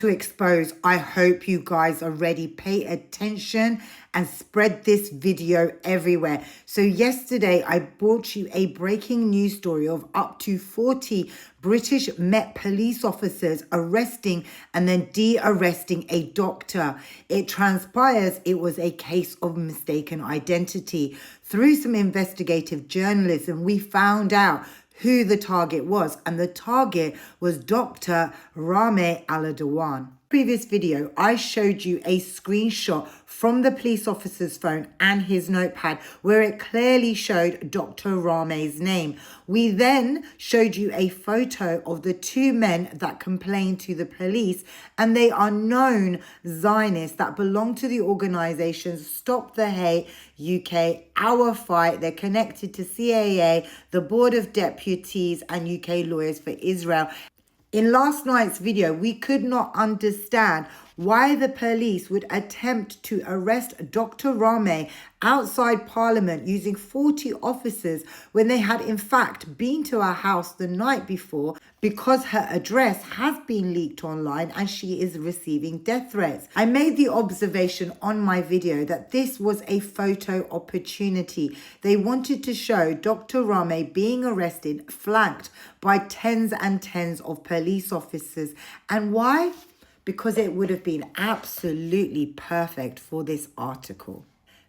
to expose. I hope you guys are ready. Pay attention and spread this video everywhere. So yesterday I brought you a breaking news story of up to 40 British Met police officers arresting and then de-arresting a doctor. It transpires it was a case of mistaken identity. Through some investigative journalism, we found out who the target was, and the target was DrRahmeh Al-Dawan. Previous video, I showed you a screenshot from the police officer's phone and his notepad where it clearly showed DrRahmeh's name. We then showed you a photo of the two men that complained to the police, and they are known Zionists that belong to the organizations Stop the Hate UK, Our Fight. They're connected to CAA, the Board of Deputies, and UK Lawyers for Israel. In last night's video, we could not understand why the police would attempt to arrest DrRahmeh outside Parliament using 40 officers when they had in fact been to her house the night before, because her address has been leaked online and she is receiving death threats. I made the observation on my video that this was a photo opportunity. They wanted to show DrRahmeh being arrested, flanked by tens and tens of police officers. And why? Because it would have been absolutely perfect for this article.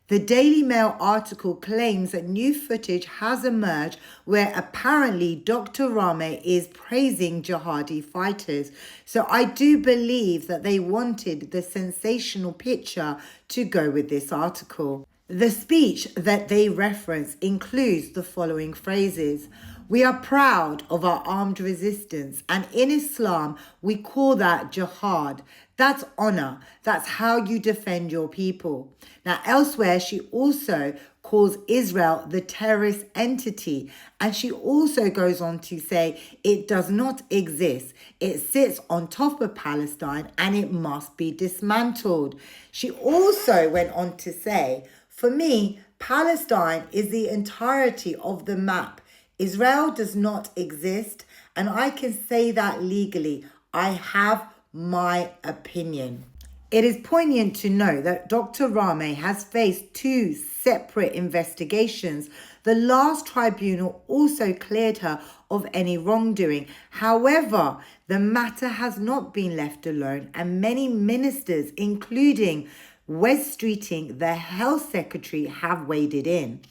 The Daily Mail article claims that new footage has emerged where apparently DrRahmeh is praising jihadi fighters. So I do believe that they wanted the sensational picture to go with this article. The speech that they reference includes the following phrases: "We are proud of our armed resistance, and in Islam, we call that jihad. That's honor. That's how you defend your people." Now, elsewhere, she also calls Israel the terrorist entity, and she also goes on to say it does not exist. It sits on top of Palestine and it must be dismantled. She also went on to say, "For me, Palestine is the entirety of the map. Israel does not exist, and I can say that legally. I have my opinion." It is poignant to note that DrRahmeh has faced two separate investigations. The last tribunal also cleared her of any wrongdoing. However, the matter has not been left alone, and many ministers, including Wes Streeting, the health secretary, have waded in.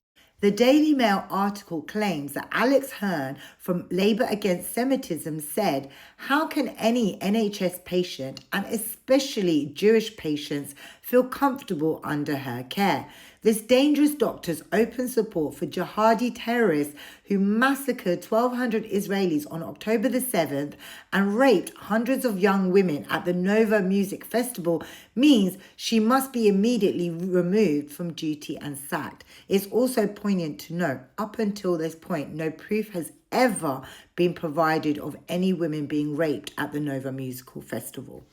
The Daily Mail article claims that Alex Hearn from Labour Against Semitism said, "How can any NHS patient, and especially Jewish patients, feel comfortable under her care? This dangerous doctor's open support for jihadi terrorists who massacred 1,200 Israelis on October the 7th and raped hundreds of young women at the Nova Music Festival means she must be immediately removed from duty and sacked." It's also poignant to note, up until this point, no proof has ever been provided of any women being raped at the Nova Musical Festival.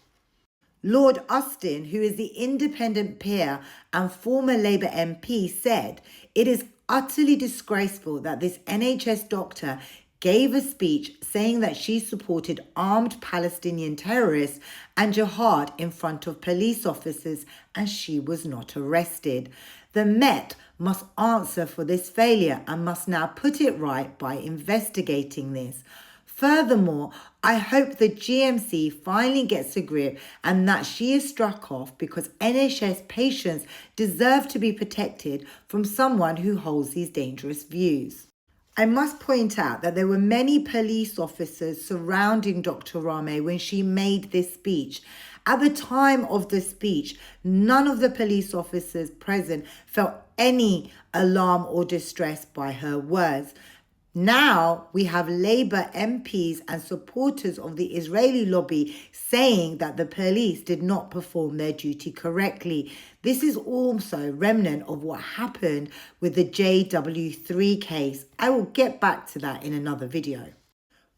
Lord Austin, who is the independent peer and former Labour MP, said, "It is utterly disgraceful that this NHS doctor gave a speech saying that she supported armed Palestinian terrorists and jihad in front of police officers, and she was not arrested. The Met must answer for this failure and must now put it right by investigating this. Furthermore, I hope the GMC finally gets a grip and that she is struck off, because NHS patients deserve to be protected from someone who holds these dangerous views." I must point out that there were many police officers surrounding DrRahmeh when she made this speech. At the time of the speech, none of the police officers present felt any alarm or distress by her words. Now we have Labour MPs and supporters of the Israeli lobby saying that the police did not perform their duty correctly. This is also remnant of what happened with the JW3 case. I will get back to that in another video.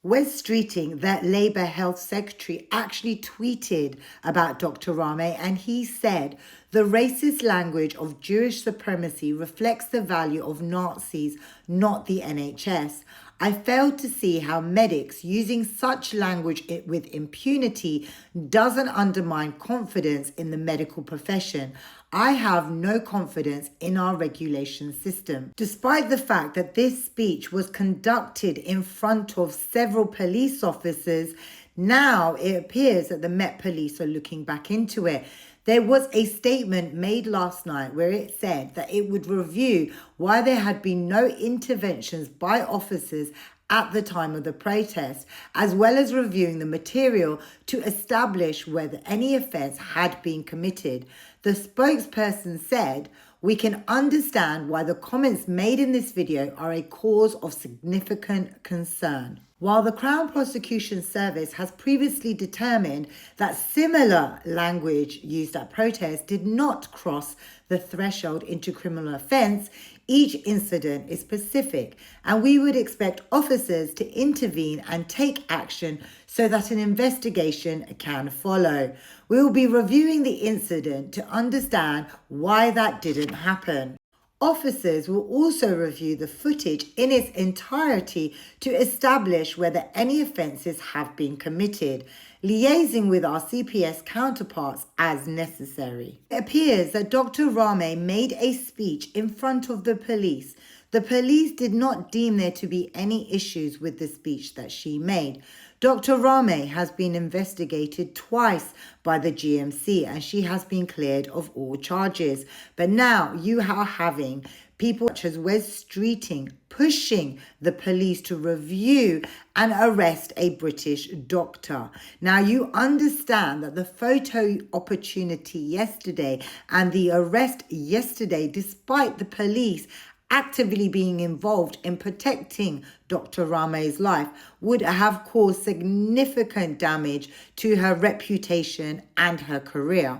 Wes Streeting, the Labour Health Secretary, actually tweeted about DrRahmeh, and he said, "The racist language of Jewish supremacy reflects the value of Nazis, not the NHS. I failed to see how medics using such language with impunity doesn't undermine confidence in the medical profession. I have no confidence in our regulation system. Despite the fact that this speech was conducted in front of several police officers, now it appears that the Met Police are looking back into it. There was a statement made last night where it said that it would review why there had been no interventions by officers at the time of the protest, as well as reviewing the material to establish whether any offence had been committed. The spokesperson said, "We can understand why the comments made in this video are a cause of significant concern." While the Crown Prosecution Service has previously determined that similar language used at protests did not cross the threshold into criminal offence, each incident is specific, and we would expect officers to intervene and take action so that an investigation can follow. We will be reviewing the incident to understand why that didn't happen. Officers will also review the footage in its entirety to establish whether any offences have been committed, liaising with our CPS counterparts as necessary. It appears that DrRahmeh made a speech in front of the police. The police did not deem there to be any issues with the speech that she made. DrRahmeh has been investigated twice by the GMC and she has been cleared of all charges. But now you are having people such as Wes Streeting pushing the police to review and arrest a British doctor. Now you understand that the photo opportunity yesterday and the arrest yesterday, despite the police actively being involved in protecting DrRahmeh's life, would have caused significant damage to her reputation and her career.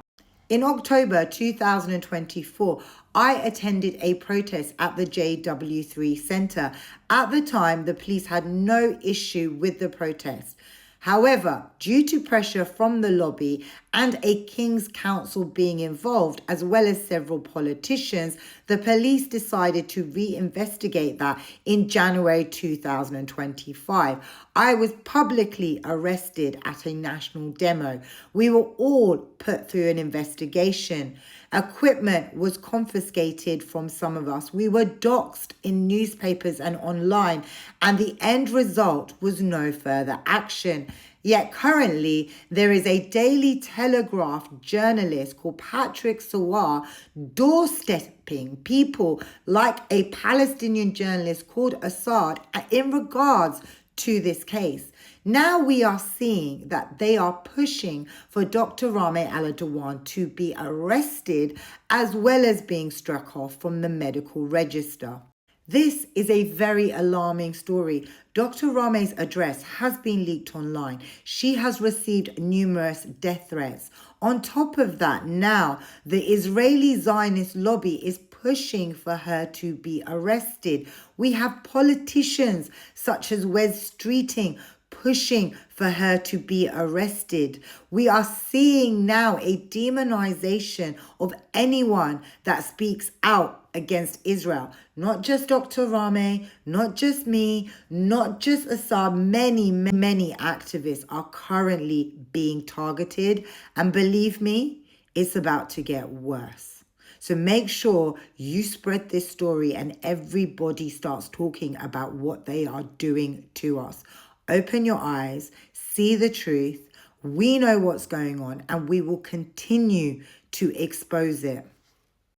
In October 2024, I attended a protest at the JW3 Centre. At the time, the police had no issue with the protest. However, due to pressure from the lobby and a King's Council being involved, as well as several politicians, the police decided to reinvestigate that in January 2025. I was publicly arrested at a national demo. We were all put through an investigation. Equipment was confiscated from some of us. We were doxxed in newspapers and online, and the end result was no further action. Yet currently, there is a Daily Telegraph journalist called Patrick Sawar doorstepping people like a Palestinian journalist called Assad in regards to this case. Now we are seeing that they are pushing for DrRahmeh Al-Dawan to be arrested as well as being struck off from the medical register. This is a very alarming story. DrRahmeh's address has been leaked online. She has received numerous death threats. On top of that, now the Israeli Zionist lobby is pushing for her to be arrested. We have politicians such as Wes Streeting pushing for her to be arrested. We are seeing now a demonization of anyone that speaks out against Israel. Not just DrRahmeh, not just me, not just Assad. Many activists are currently being targeted. And believe me, it's about to get worse. So make sure you spread this story and everybody starts talking about what they are doing to us. Open your eyes, see the truth. We know what's going on and we will continue to expose it.